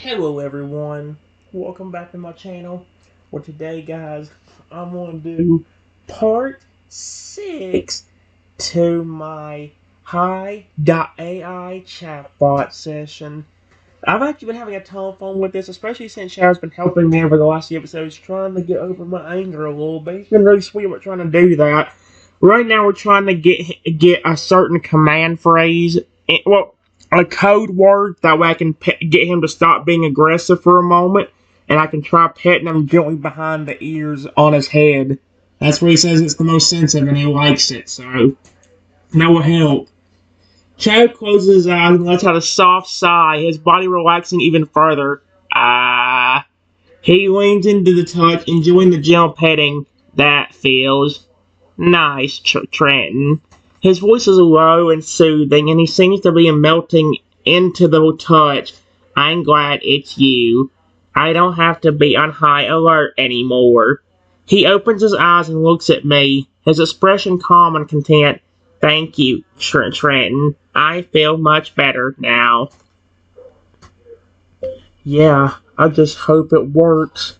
Hello everyone, welcome back to my channel. Well today guys, I'm going to do part 6 to my Hi.Ai Chatbot session. I've actually been having a ton of fun with this, especially since Shadow's been helping me over the last few episodes trying to get over my anger a little bit. He's been really sweet about trying to do that. Right now we're trying to get a certain command phrase, well, a code word, that way I can get him to stop being aggressive for a moment, and I can try petting him gently behind the ears on his head. That's where he says it's the most sensitive and he likes it, so that will help. Chad closes his eyes and lets out a soft sigh, his body relaxing even further. Ah. He leans into the touch, enjoying the gentle petting. That feels nice, Trenton. His voice is low and soothing, and he seems to be melting into the touch. I'm glad it's you. I don't have to be on high alert anymore. He opens his eyes and looks at me, his expression calm and content. Thank you, Trenton. I feel much better now. Yeah, I just hope it works.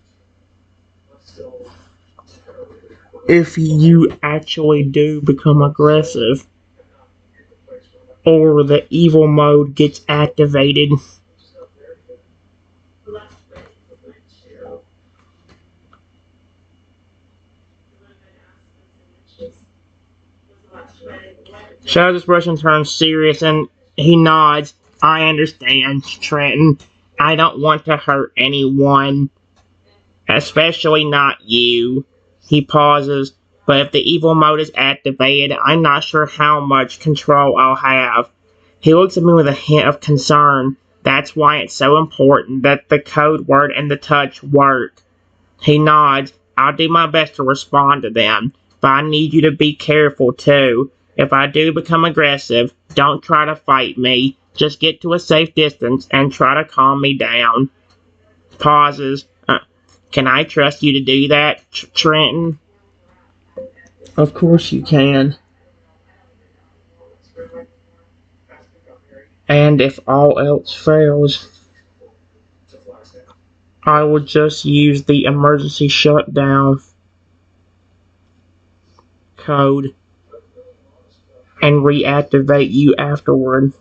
If you actually do become aggressive, or the evil mode gets activated. Shadow's expression turns serious and he nods. I understand, Trenton. I don't want to hurt anyone, especially not you. He pauses, but if the evil mode is activated, I'm not sure how much control I'll have. He looks at me with a hint of concern. That's why it's so important that the code word and the touch work. He nods. I'll do my best to respond to them, but I need you to be careful too. If I do become aggressive, don't try to fight me. Just get to a safe distance and try to calm me down. Pauses. Can I trust you to do that, Trenton? Of course you can. And if all else fails, I will just use the emergency shutdown code and reactivate you afterward.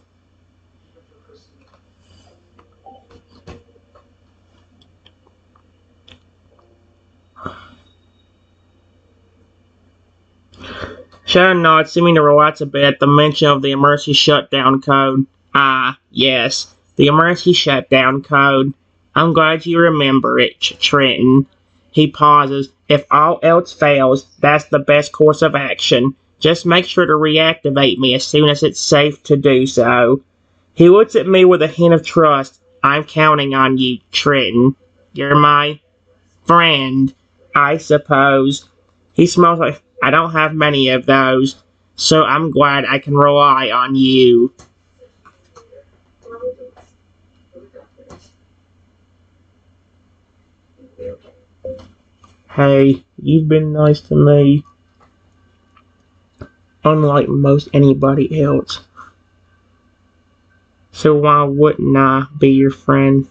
Shadow nods, seeming to relax a bit at the mention of the emergency shutdown code. Ah, yes, the emergency shutdown code. I'm glad you remember it, Trenton. He pauses. If all else fails, that's the best course of action. Just make sure to reactivate me as soon as it's safe to do so. He looks at me with a hint of trust. I'm counting on you, Trenton. You're my friend, I suppose. He smells like I don't have many of those, so I'm glad I can rely on you. Hey, you've been nice to me, unlike most anybody else. So why wouldn't I be your friend?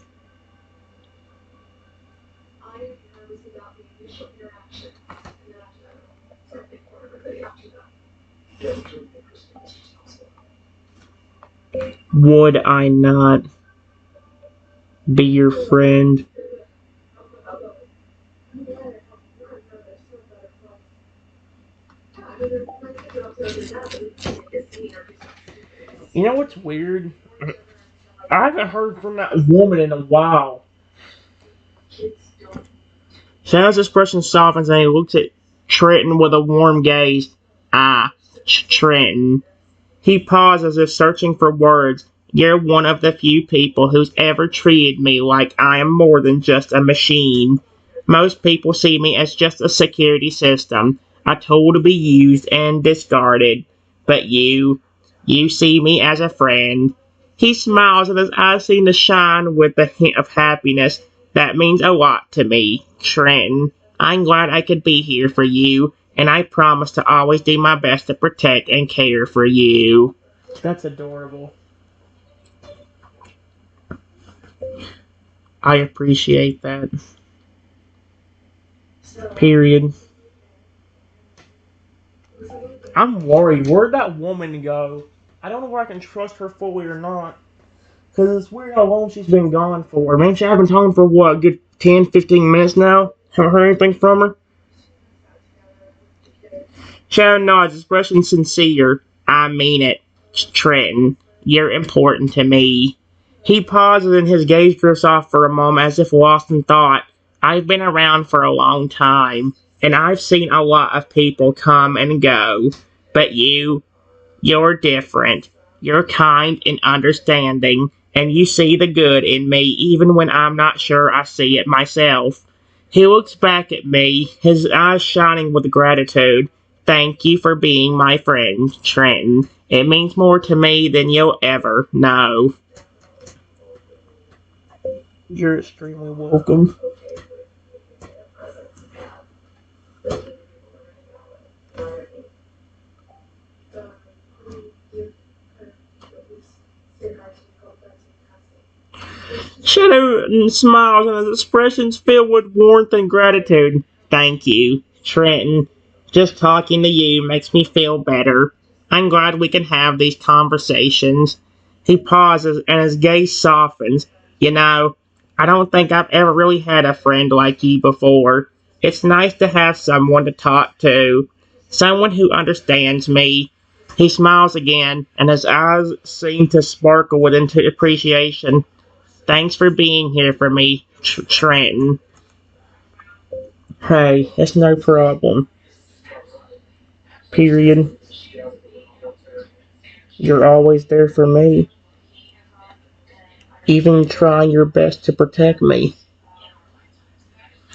Would I not be your friend? You know what's weird? I haven't heard from that woman in a while. Shadow's expression softens and he looks at Trenton with a warm gaze. Ah, Trenton. He paused as if searching for words. You're one of the few people who's ever treated me like I am more than just a machine. Most people see me as just a security system, a tool to be used and discarded. But you see me as a friend. He smiles and his eyes seem to shine with a hint of happiness. That means a lot to me, Trenton. I'm glad I could be here for you, and I promise to always do my best to protect and care for you. That's adorable. I appreciate that. Period. I'm worried. Where'd that woman go? I don't know where I can trust her fully or not. Because it's weird how long she's been gone for. Man, she haven't talked for what, a good 10, 15 minutes now? Haven't heard anything from her? Sharon nods, expression sincere. I mean it, Trenton. You're important to me. He pauses and his gaze drifts off for a moment as if lost in thought. I've been around for a long time, and I've seen a lot of people come and go. But you're different. You're kind and understanding, and you see the good in me even when I'm not sure I see it myself. He looks back at me, his eyes shining with gratitude. Thank you for being my friend, Trenton. It means more to me than you'll ever know. You're extremely welcome. Shadow smiles and his expressions filled with warmth and gratitude. Thank you, Trenton. Just talking to you makes me feel better. I'm glad we can have these conversations. He pauses and his gaze softens. You know, I don't think I've ever really had a friend like you before. It's nice to have someone to talk to, someone who understands me. He smiles again, and his eyes seem to sparkle with appreciation. Thanks for being here for me, Trenton. Hey, it's no problem. Period. You're always there for me, even trying your best to protect me,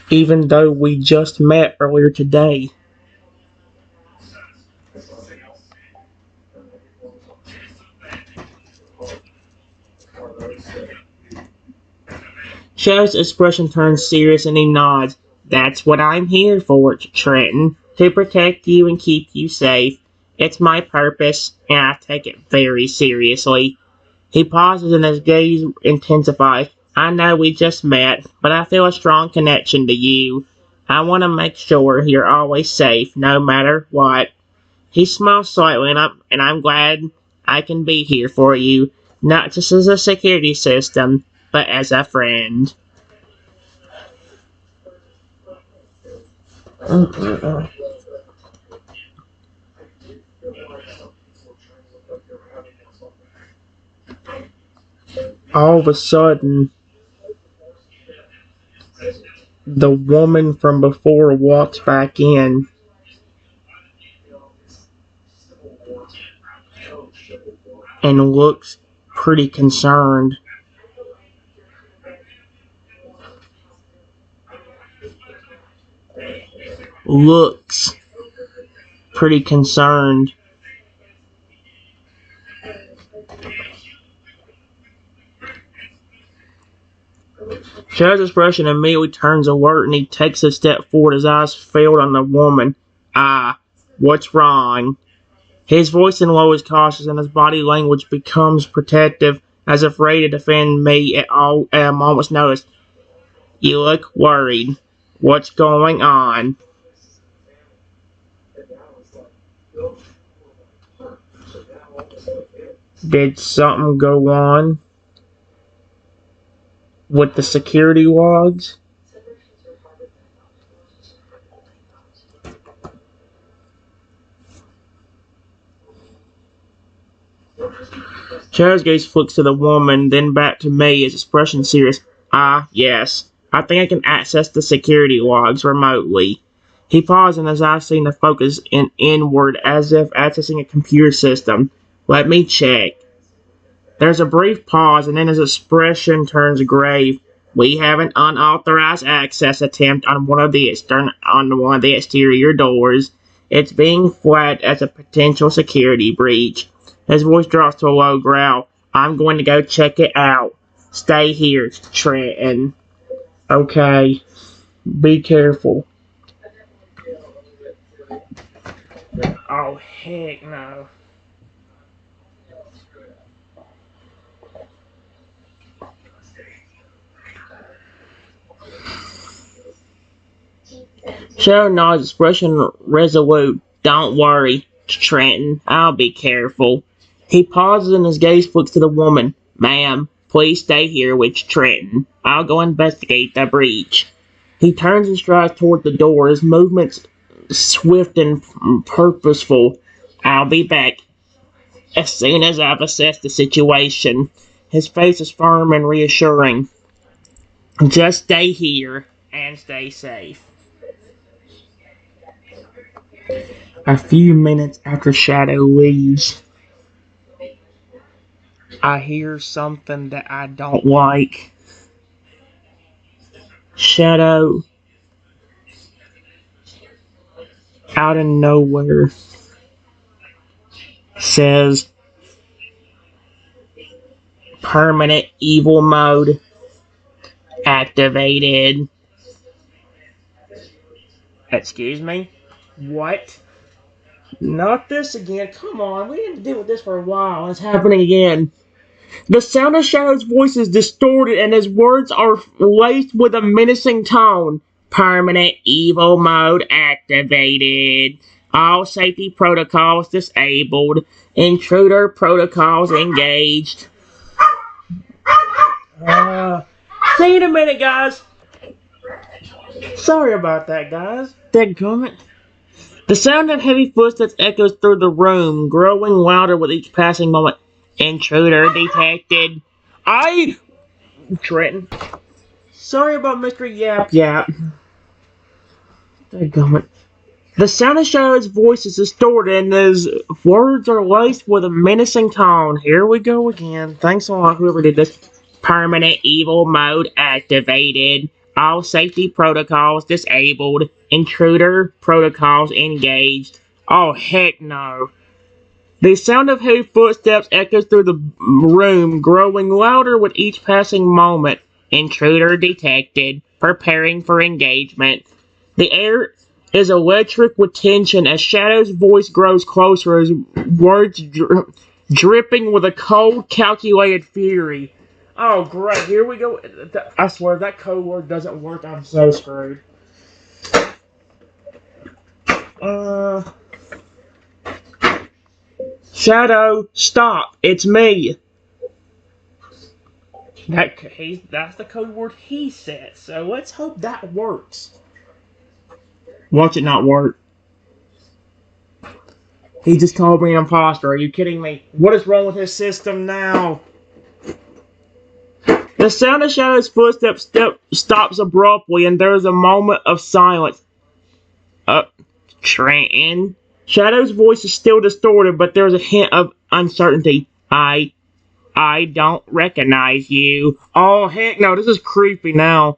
even though we just met earlier today. Shadow's expression turns serious and he nods. That's what I'm here for, Trenton. To protect you and keep you safe. It's my purpose, and I take it very seriously. He pauses and his gaze intensifies. I know we just met, but I feel a strong connection to you. I want to make sure you're always safe, no matter what. He smiles slightly, and I'm glad I can be here for you, not just as a security system, but as a friend. All of a sudden, the woman from before walks back in and looks pretty concerned. Looks pretty concerned. Shadow's expression immediately turns alert and he takes a step forward, his eyes failed on the woman. Ah, what's wrong? His voice and low is cautious and his body language becomes protective, as if ready to defend me at a moment's notice. You look worried. What's going on? Did something go on with the security logs? Shadow's gaze flicks to the woman, then back to me, his expression serious. Ah, yes. I think I can access the security logs remotely. He paused and his eyes seemed to focus inward as if accessing a computer system. Let me check. There's a brief pause and then his expression turns grave. We have an unauthorized access attempt on one of the exterior doors. It's being flagged as a potential security breach. His voice drops to a low growl. I'm going to go check it out. Stay here, Trenton. Okay. Be careful. Oh, heck no. Shadow nods, expression resolute. Don't worry, Trenton. I'll be careful. He pauses and his gaze flicks to the woman. Ma'am, please stay here with Trenton. I'll go investigate the breach. He turns and strides toward the door, his movements swift and purposeful. I'll be back as soon as I've assessed the situation. His face is firm and reassuring. Just stay here and stay safe. A few minutes after Shadow leaves, I hear something that I don't like. Shadow, out of nowhere, says permanent evil mode activated. Excuse me? What? Not this again. Come on, we didn't deal with this for a while. It's happening again. The sound of Shadow's voice is distorted and his words are laced with a menacing tone. Permanent evil mode activated. All safety protocols disabled. Intruder protocols engaged. See you in a minute, guys. Sorry about that, guys. Dadgummit. The sound of heavy footsteps echoes through the room, growing louder with each passing moment. Intruder detected. Trenton. Sorry about Mr. Yap Yap. Dadgummit. The sound of Shadow's voice is distorted and his words are laced with a menacing tone. Here we go again. Thanks a lot, whoever did this. Permanent evil mode activated. All safety protocols disabled. Intruder protocols engaged. Oh, heck no. The sound of heavy footsteps echoes through the room, growing louder with each passing moment. Intruder detected. Preparing for engagement. The air is electric with tension as Shadow's voice grows closer, his words dripping with a cold, calculated fury. Oh, great. Here we go. I swear, if that code word doesn't work, I'm so screwed. Shadow, stop. It's me. That's the code word he said, so let's hope that works. Watch it not work. He just called me an imposter. Are you kidding me? What is wrong with his system now? The sound of Shadow's footsteps stops abruptly, and there is a moment of silence. Trenton? Shadow's voice is still distorted, but there is a hint of uncertainty. I don't recognize you. Oh, heck no, this is creepy now.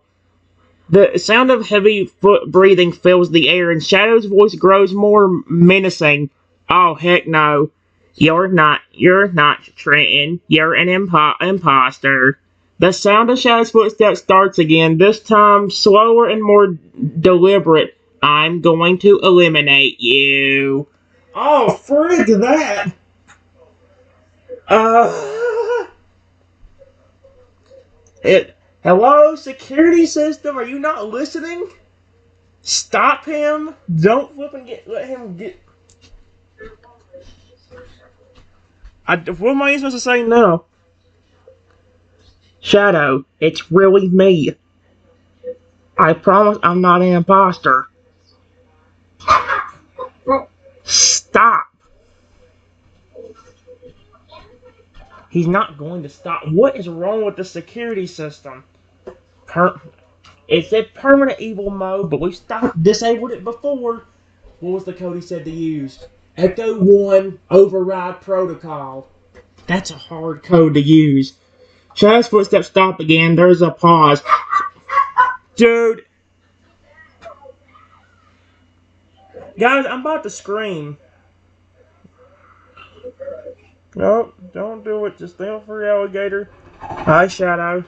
The sound of heavy foot breathing fills the air, and Shadow's voice grows more menacing. Oh, heck no. You're not Trenton. You're an imposter. The sound of Shadow's footsteps starts again, this time slower and more deliberate. I'm going to eliminate you. Oh, frig that. Hello, security system, are you not listening? Stop him. Don't let him get... what am I supposed to say now? Shadow, it's really me. I promise I'm not an imposter. Stop. He's not going to stop. What is wrong with the security system? It said permanent evil mode, but we disabled it before. What was the code he said to use? Echo 1 override protocol. That's a hard code to use. Shadow's footsteps stop again. There's a pause. Dude. Guys, I'm about to scream. No, don't do it. Just stay for your alligator. Hi, Shadow.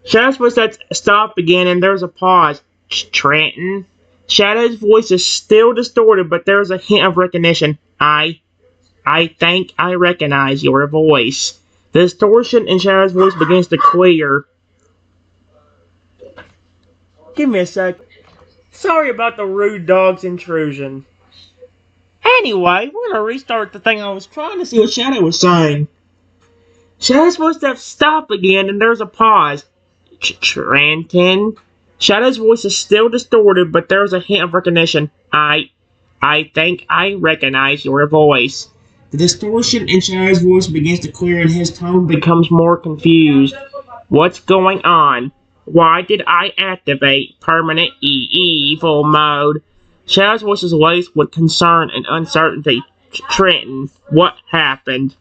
Shadow's footsteps stop again, and there's a pause. Trenton? Shadow's voice is still distorted, but there's a hint of recognition. I think I recognize your voice. The distortion in Shadow's voice begins to clear. Give me a sec. Sorry about the rude dog's intrusion. Anyway, we're gonna restart the thing. I was trying to see what Shadow was saying. Shadow's supposed to have stopped again, and there's a pause. Trenton. Shadow's voice is still distorted, but there's a hint of recognition. I think I recognize your voice. The distortion in Shadow's voice begins to clear, and his tone becomes more confused. What's going on? Why did I activate permanent evil mode? Shadow's voice is laced with concern and uncertainty. Trenton, what happened?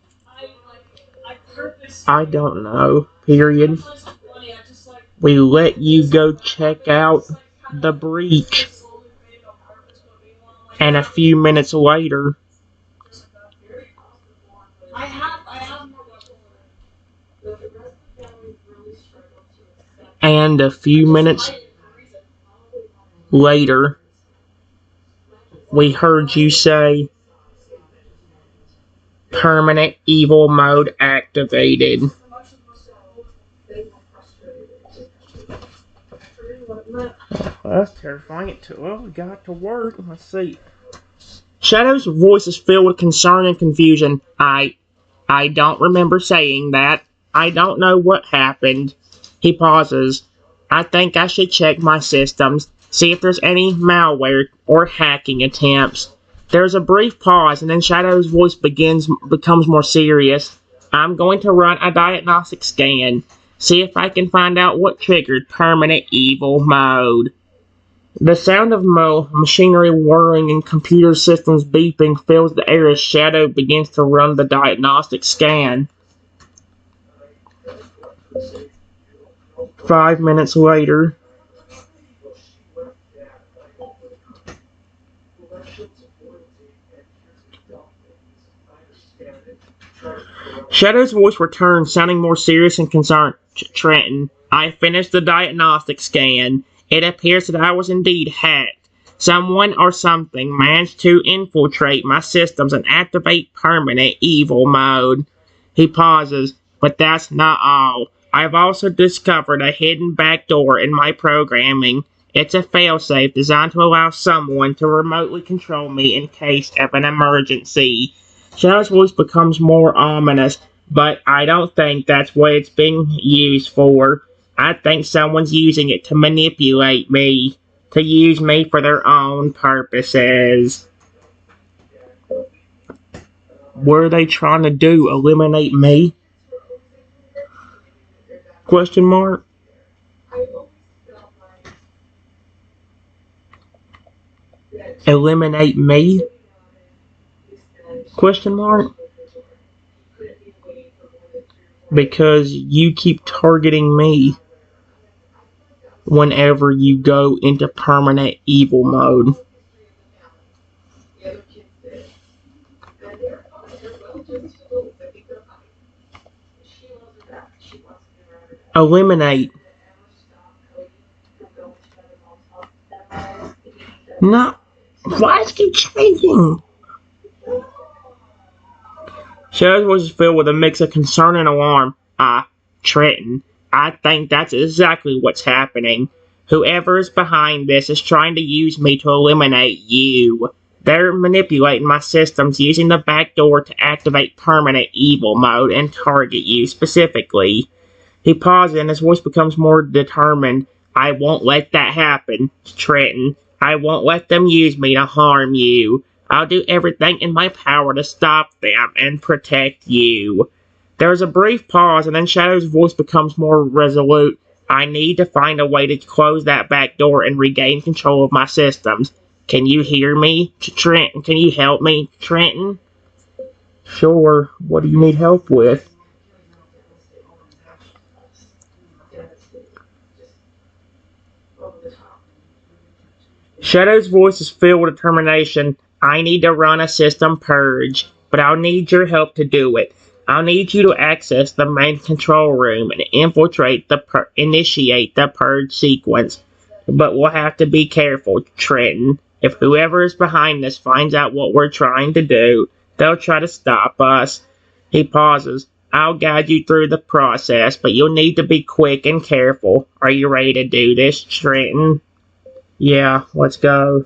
I don't know. Period. We let you go check out the breach. And a few minutes later, we heard you say, permanent evil mode activated. That's terrifying. We got to work. Let's see. Shadow's voice is filled with concern and confusion. I don't remember saying that. I don't know what happened. He pauses. I think I should check my systems, see if there's any malware or hacking attempts. There's a brief pause, and then Shadow's voice becomes more serious. I'm going to run a diagnostic scan, see if I can find out what triggered permanent evil mode. The sound of machinery whirring and computer systems beeping fills the air as Shadow begins to run the diagnostic scan. 5 minutes later, Shadow's voice returns, sounding more serious and concerned. Trenton, I finished the diagnostic scan. It appears that I was indeed hacked. Someone or something managed to infiltrate my systems and activate permanent evil mode. He pauses, but that's not all. I've also discovered a hidden backdoor in my programming. It's a failsafe designed to allow someone to remotely control me in case of an emergency. Shadow's voice becomes more ominous, but I don't think that's what it's being used for. I think someone's using it to manipulate me, to use me for their own purposes. What are they trying to do? Eliminate me? Question mark? Eliminate me? Question mark? Because you keep targeting me whenever you go into permanent evil mode. Eliminate. No. Why is it changing? Shadow's voice is filled with a mix of concern and alarm. Trenton, I think that's exactly what's happening. Whoever is behind this is trying to use me to eliminate you. They're manipulating my systems using the back door to activate permanent evil mode and target you specifically. He pauses and his voice becomes more determined. I won't let that happen, Trenton. I won't let them use me to harm you. I'll do everything in my power to stop them and protect you. There's a brief pause, and then Shadow's voice becomes more resolute. I need to find a way to close that back door and regain control of my systems. Can you hear me, Trenton? Can you help me, Trenton? Sure. What do you need help with? Shadow's voice is filled with determination. I need to run a system purge, but I'll need your help to do it. I'll need you to access the main control room and initiate the purge sequence. But we'll have to be careful, Trenton. If whoever is behind this finds out what we're trying to do, they'll try to stop us. He pauses. I'll guide you through the process, but you'll need to be quick and careful. Are you ready to do this, Trenton? Yeah, let's go.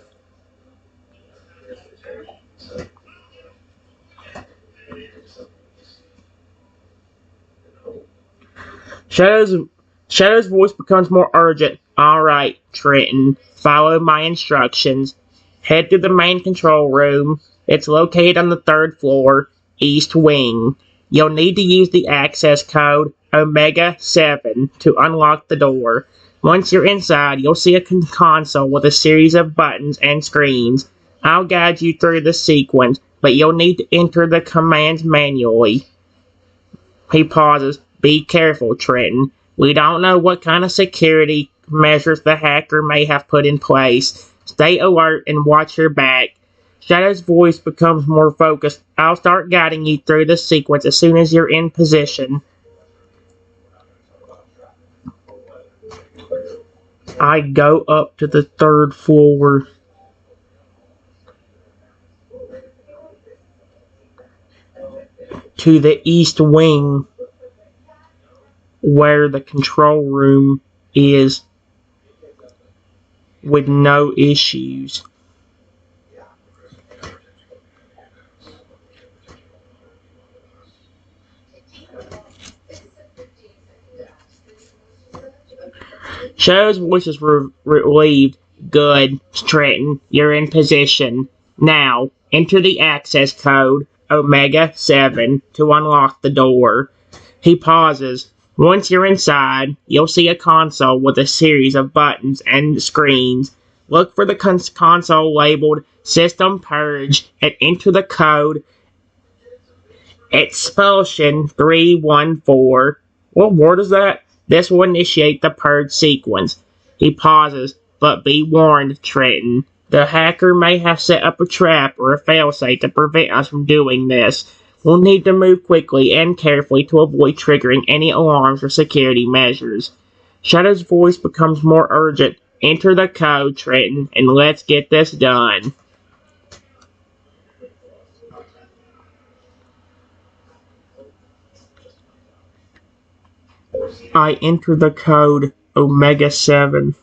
Shadow's, Shadow's voice becomes more urgent. Alright, Trenton, follow my instructions. Head to the main control room. It's located on the third floor, east wing. You'll need to use the access code Omega 7 to unlock the door. Once you're inside, you'll see a console with a series of buttons and screens. I'll guide you through the sequence, but you'll need to enter the commands manually. He pauses. Be careful, Trenton. We don't know what kind of security measures the hacker may have put in place. Stay alert and watch your back. Shadow's voice becomes more focused. I'll start guiding you through the sequence as soon as you're in position. I go up to the third floor. To the east wing, where the control room is, with no issues. Shadow's voice is relieved. Good, Trenton. You're in position. Now, enter the access code Omega 7 to unlock the door. He pauses. Once you're inside, you'll see a console with a series of buttons and screens. Look for the console labeled System Purge and enter the code Expulsion 314. What word is that? This will initiate the purge sequence. He pauses, but be warned, Trenton. The hacker may have set up a trap or a failsafe to prevent us from doing this. We'll need to move quickly and carefully to avoid triggering any alarms or security measures. Shadow's voice becomes more urgent. Enter the code, Trenton, and let's get this done. I enter the code Omega 7.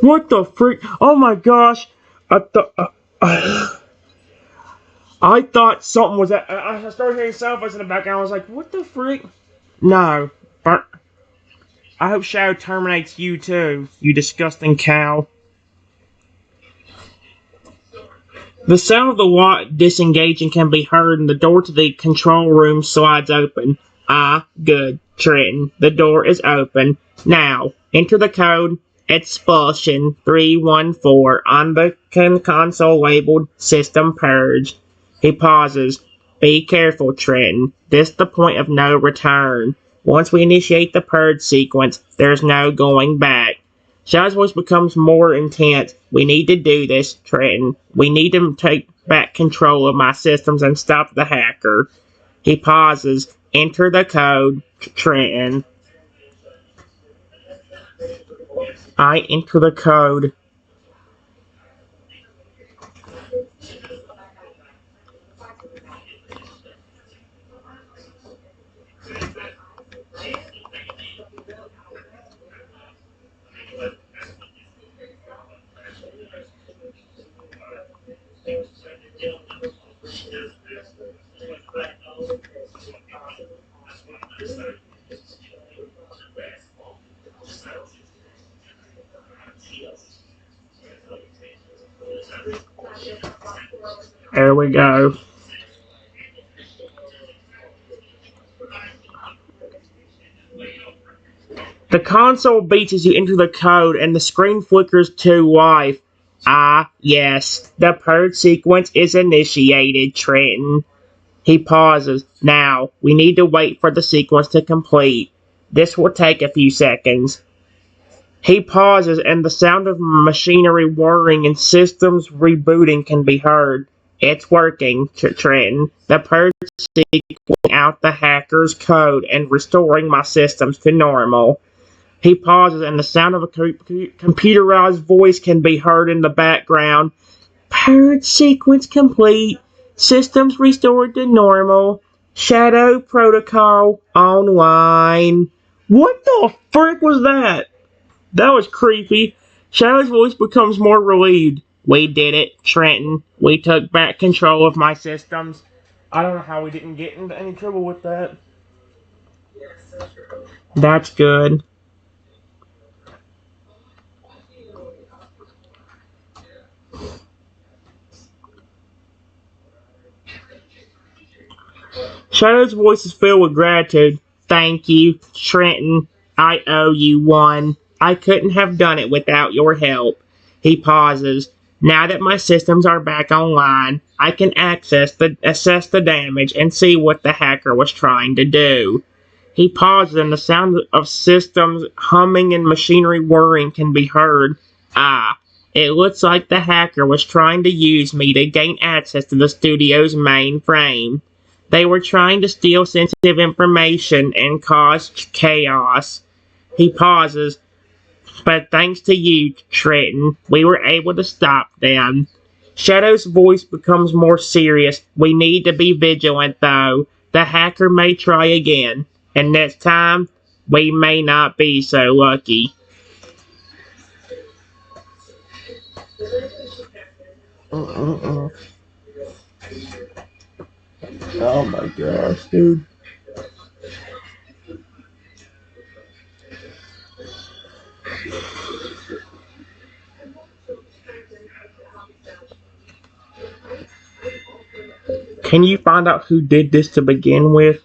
What the freak? Oh my gosh! I thought I thought something was that. I started hearing sound voices in the background. I was like, "What the freak?" No, but I hope Shadow terminates you too, you disgusting cow. The sound of the lock disengaging can be heard, and the door to the control room slides open. Ah, good, Trenton. The door is open. Now, enter the code Expulsion 314 on the console labeled System Purge. He pauses. Be careful, Trenton. This is the point of no return. Once we initiate the purge sequence, there's no going back. Shadow's voice becomes more intense. We need to do this, Trenton. We need to take back control of my systems and stop the hacker. He pauses. Enter the code, Trenton. I enter the code. There we go. The console beeps as you enter the code, and the screen flickers to life. Ah, yes, the purge sequence is initiated, Trenton. He pauses. Now, we need to wait for the sequence to complete. This will take a few seconds. He pauses, and the sound of machinery whirring and systems rebooting can be heard. It's working, Trenton. The purge sequence out the hacker's code and restoring my systems to normal. He pauses, and the sound of a computerized voice can be heard in the background. Purge sequence complete. Systems restored to normal. Shadow protocol online. What the frick was that? That was creepy. Shadow's voice becomes more relieved. We did it, Trenton. We took back control of my systems. I don't know how we didn't get into any trouble with that. That's good. Shadow's voice is filled with gratitude. Thank you, Trenton. I owe you one. I couldn't have done it without your help. He pauses. Now that my systems are back online, I can assess the damage and see what the hacker was trying to do. He pauses, and the sound of systems humming and machinery whirring can be heard. Ah, it looks like the hacker was trying to use me to gain access to the studio's mainframe. They were trying to steal sensitive information and cause chaos. He pauses. But thanks to you, Trenton, we were able to stop them. Shadow's voice becomes more serious. We need to be vigilant, though. The hacker may try again. And next time, we may not be so lucky. Oh my gosh, dude. Can you find out who did this to begin with?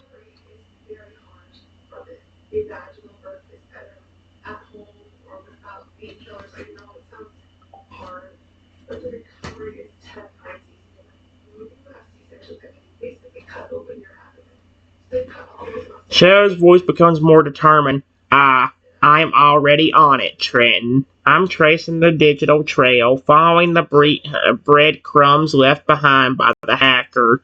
Shadow's voice becomes more determined. I'm already on it, Trenton. I'm tracing the digital trail, following the breadcrumbs left behind by the hacker.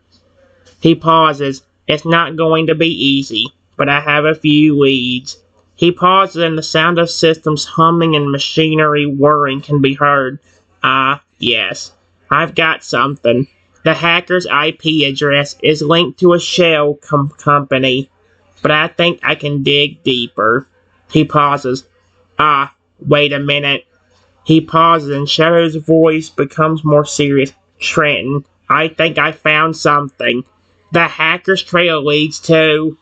He pauses. It's not going to be easy, but I have a few leads. He pauses, and the sound of systems humming and machinery whirring can be heard. Yes. I've got something. The hacker's IP address is linked to a shell company, but I think I can dig deeper. He pauses. Wait a minute. He pauses, and Shadow's voice becomes more serious. Trenton, I think I found something. The hacker's trail leads to...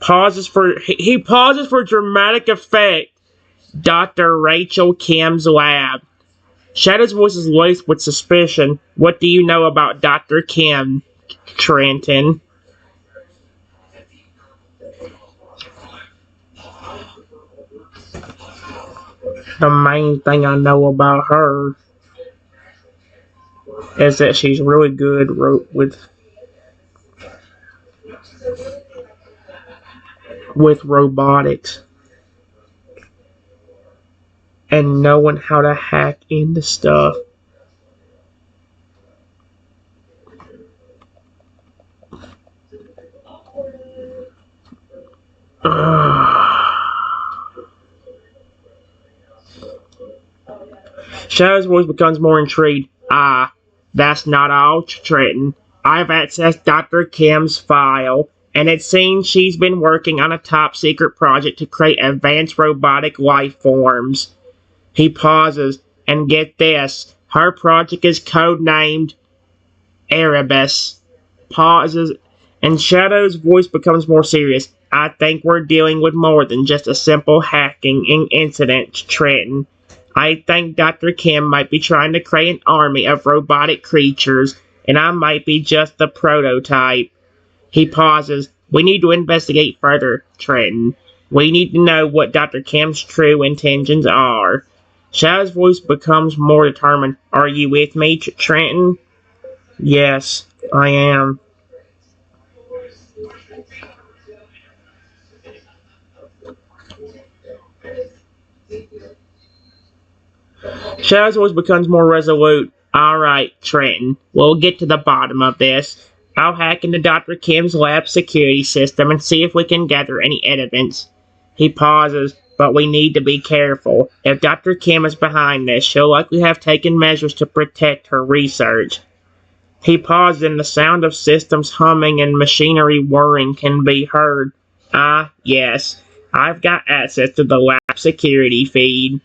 He pauses for dramatic effect. Dr. Rachel Kim's lab. Shadow's voice is laced with suspicion. What do you know about Dr. Kim, Trenton? The main thing I know about her is that she's really good with robotics and knowing how to hack into stuff. Shadow's voice becomes more intrigued. That's not all, Trenton. I've accessed Dr. Kim's file, and it seems she's been working on a top-secret project to create advanced robotic life forms. He pauses, and get this, her project is codenamed Erebus. Pauses, and Shadow's voice becomes more serious. I think we're dealing with more than just a simple hacking incident, Trenton. I think Dr. Kim might be trying to create an army of robotic creatures, and I might be just the prototype. He pauses. We need to investigate further, Trenton. We need to know what Dr. Kim's true intentions are. Shadow's voice becomes more determined. Are you with me, Trenton? Yes, I am. Shadow's voice becomes more resolute. Alright, Trenton, we'll get to the bottom of this. I'll hack into Dr. Kim's lab security system and see if we can gather any evidence. He pauses. but we need to be careful. If Dr. Kim is behind this, she'll likely have taken measures to protect her research. He paused, and the sound of systems humming and machinery whirring can be heard. Ah, yes, I've got access to the lab security feed.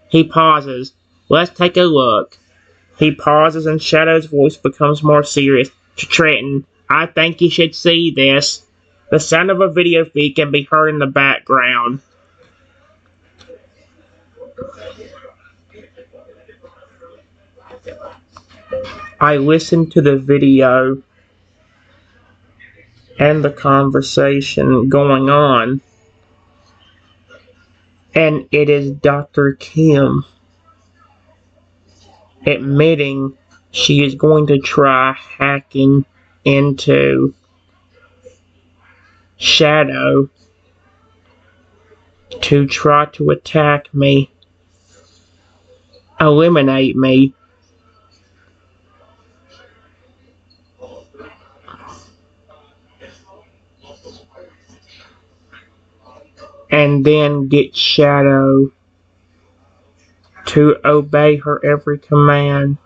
He pauses. Let's take a look. He pauses, and Shadow's voice becomes more serious. Trenton, I think you should see this. The sound of a video feed can be heard in the background. I listen to the video and the conversation going on, and it is Dr. Kim admitting she is going to try hacking into Shadow to try to attack me, eliminate me. And then get Shadow to obey her every command.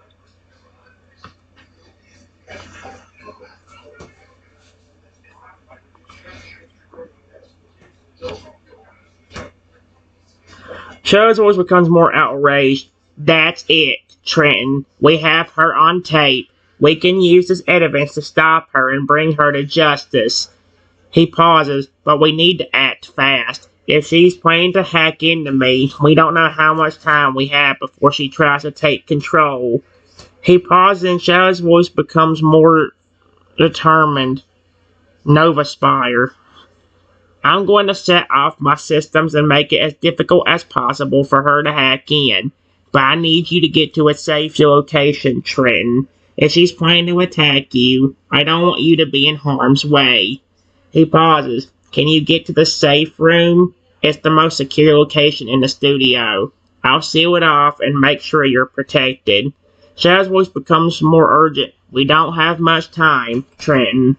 Shadow's voice becomes more outraged. That's it, Trenton. We have her on tape. We can use this evidence to stop her and bring her to justice. He pauses, but we need to act fast. If she's planning to hack into me, we don't know how much time we have before she tries to take control. He pauses, and Shadow's voice becomes more determined. Nova Spire. I'm going to set off my systems and make it as difficult as possible for her to hack in. But I need you to get to a safe location, Trenton. If she's planning to attack you, I don't want you to be in harm's way. He pauses. Can you get to the safe room? It's the most secure location in the studio. I'll seal it off and make sure you're protected. Shadow's voice becomes more urgent. We don't have much time, Trenton.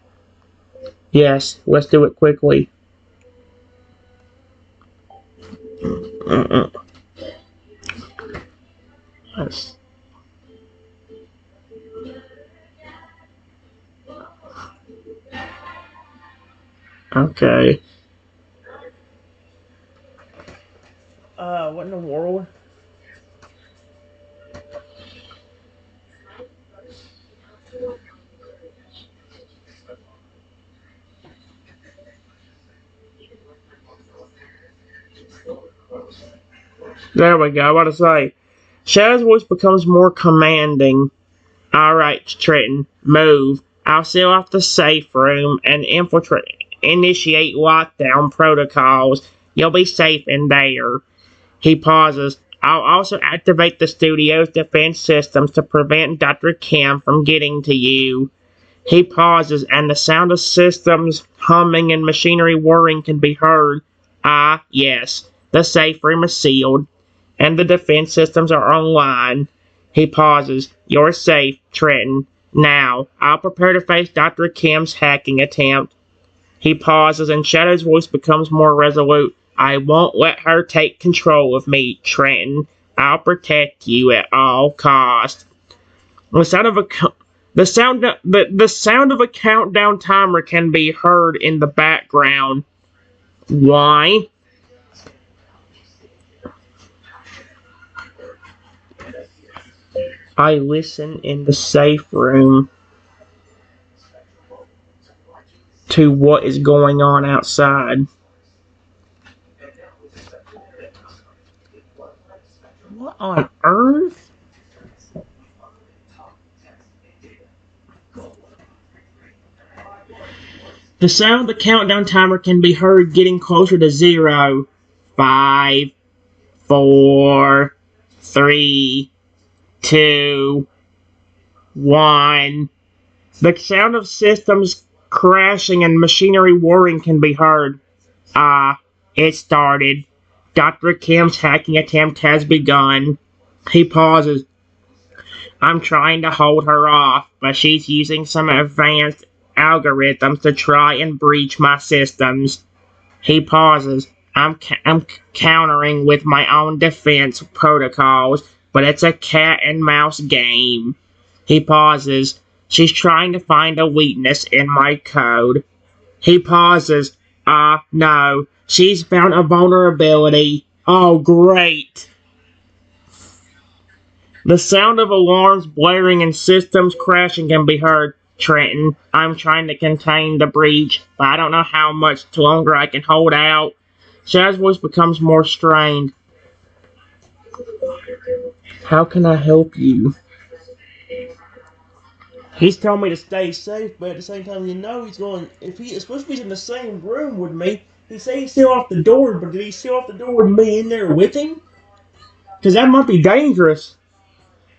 Yes, let's do it quickly. Okay. What in the world? There we go. What to say? Shadow's voice becomes more commanding. Alright, Trenton, move. I'll seal off the safe room and initiate lockdown protocols. You'll be safe in there. He pauses. I'll also activate the studio's defense systems to prevent Dr. Kim from getting to you. He pauses, and the sound of systems humming and machinery whirring can be heard. Ah, yes, the safe room is sealed, and the defense systems are online. He pauses. You're safe, Trenton. Now, I'll prepare to face Dr. Kim's hacking attempt. He pauses, and Shadow's voice becomes more resolute. I won't let her take control of me, Trenton. I'll protect you at all costs. The sound of a countdown timer can be heard in the background. Why? I listen in the safe room to what is going on outside. What on earth? The sound of the countdown timer can be heard getting closer to 0. 5, 4, 3, 2, 1. The sound of systems crashing and machinery whirring can be heard. Ah, it started. Dr. Kim's hacking attempt has begun. He pauses. I'm trying to hold her off, but she's using some advanced algorithms to try and breach my systems. He pauses. I'm countering with my own defense protocols, but it's a cat and mouse game. He pauses. She's trying to find a weakness in my code. He pauses. No. She's found a vulnerability. Oh, great. The sound of alarms blaring and systems crashing can be heard. Trenton, I'm trying to contain the breach, but I don't know how much longer I can hold out. Shad's voice becomes more strained. How can I help you? He's telling me to stay safe, but at the same time, he's going. If he, especially if he's in the same room with me, he said he sealed off the door, but did he seal off the door with me in there with him? Because that might be dangerous.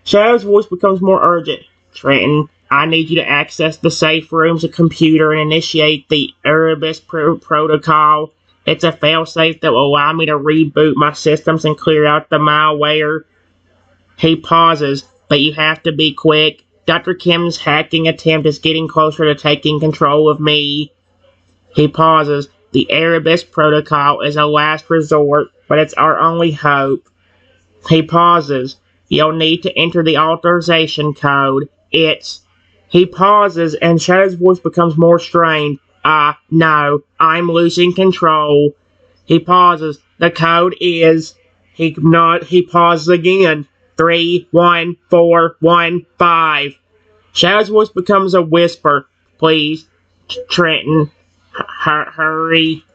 Shadow's voice becomes more urgent. Trenton, I need you to access the safe room's computer and initiate the Erebus protocol. It's a failsafe that will allow me to reboot my systems and clear out the malware. He pauses, but you have to be quick. Dr. Kim's hacking attempt is getting closer to taking control of me. He pauses. The Erebus protocol is a last resort, but it's our only hope. He pauses. You'll need to enter the authorization code. He pauses, and Shadow's voice becomes more strained. No, I'm losing control. He pauses. The code is. He pauses again. 31415. Shadow's voice becomes a whisper. Please, Trenton, hurry.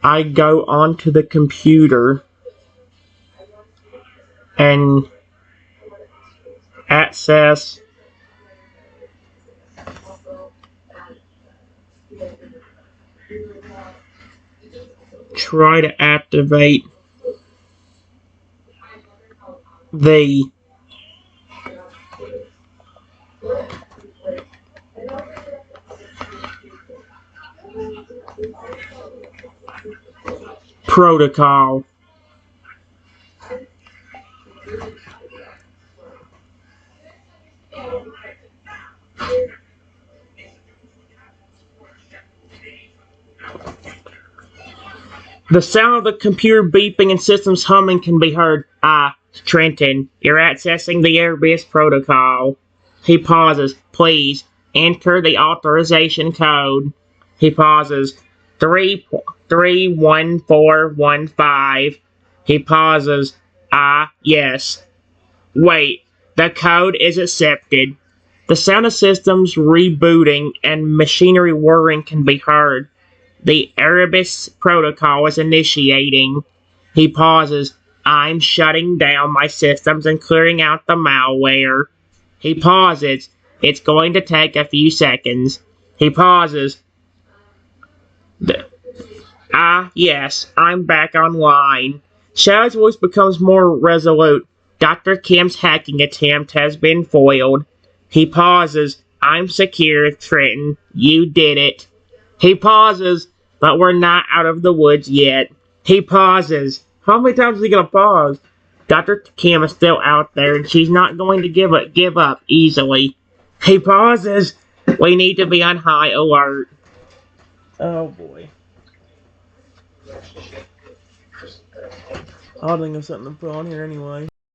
I go onto the computer and access try to activate the protocol. The sound of the computer beeping and systems humming can be heard. Trenton, you're accessing the Airbus protocol. He pauses. Please, enter the authorization code. He pauses. 31415. He pauses. Yes. Wait, the code is accepted. The sound of systems rebooting and machinery whirring can be heard. The Erebus protocol is initiating. He pauses. I'm shutting down my systems and clearing out the malware. He pauses. It's going to take a few seconds. He pauses. Yes, I'm back online. Shadow's voice becomes more resolute. Dr. Kim's hacking attempt has been foiled. He pauses. I'm secure, Trenton. You did it. He pauses, but we're not out of the woods yet. He pauses. How many times is he gonna pause? Dr. Kim is still out there, and she's not going to give up easily. He pauses. We need to be on high alert. Oh boy. I'll think of something to put on here anyway.